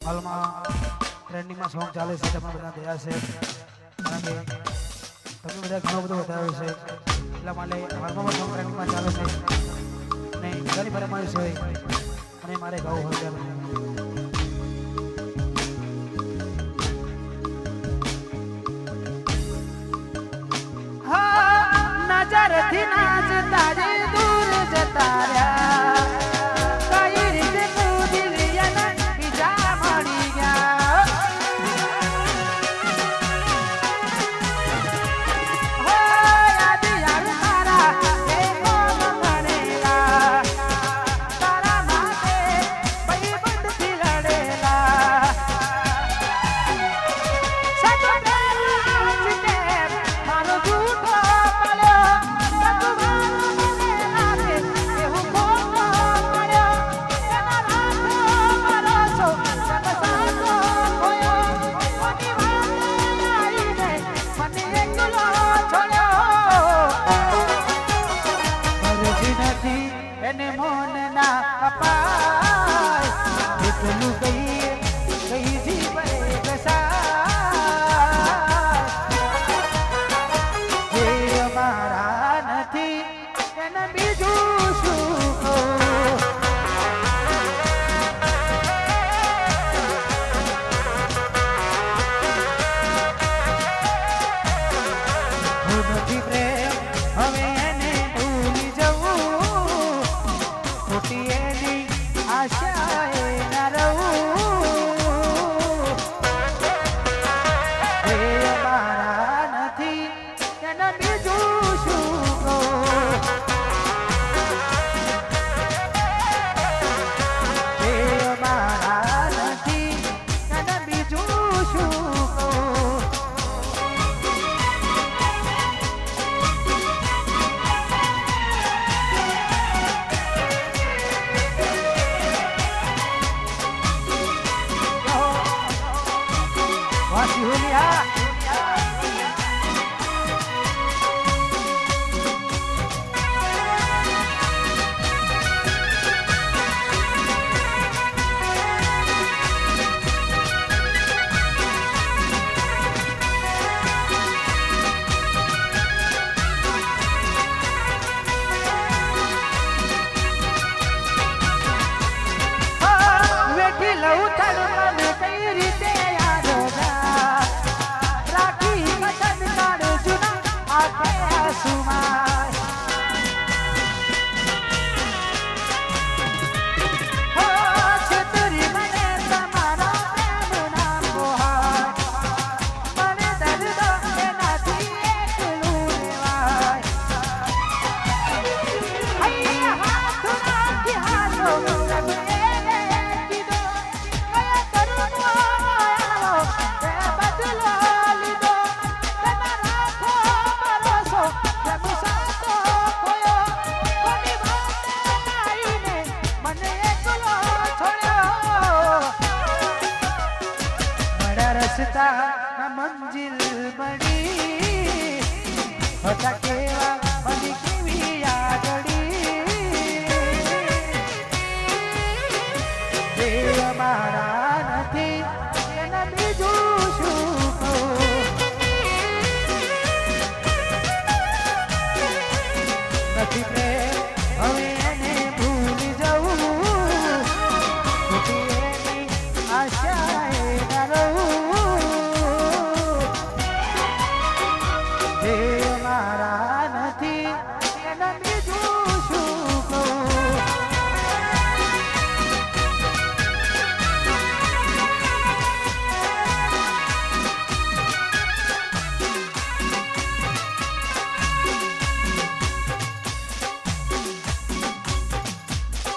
હાલમાં ટ્રેન્ડિંગમાં સોંગ ચાલે છે તમે બધા ગયા છે કારણ કે તમે બધા ઘણો બધો વધાર્યો છે એટલા માટે હાલમાં સોંગ ટ્રેન્ડિંગમાં ચાલે છે અને ઘણી ફરમાઈશ હોય અને મારે ગાવું હોય ત્યારે નજરથી નાચ તારે દૂર જતા રહ્યા કઈ રીતે તું દિલિયાના બીજા મળી ગયા હો યાદ યાર તારા એ કોમ ભણેલા તારા માટે ભાઈબંધથી લડેલા સાચો મારો જૂઠો એને મોન ના અપાય એટલું કહીએ કઈ જીવે જે અમારા નથી એને બીજું શું નથી પ્રેમ હવે એને ભૂલી જવું એની આશાએ ન રહું એ અમારા નથી એને બીજું શું એ અમારા નથી એને બીજું શું Julia વેઠી લઉં થડમાં મેં કઈ રીતે યાદ રાખી કદન કાઢ જુના આખે આસુમાં હો છતરી મને તમારા પ્રેમ નામ બોહાય મને દર્દ એનાથી એકલું રેવાય હૈયા હાથ નાખી હાથો મંજિલ બની હતા કેવા બની કેવી આગળી જે અમારા નથી એના બીજું શું નથી પ્રેમ હવે એને ભૂલી જવું એની આશાએ ન રહું જે મારા નથી એના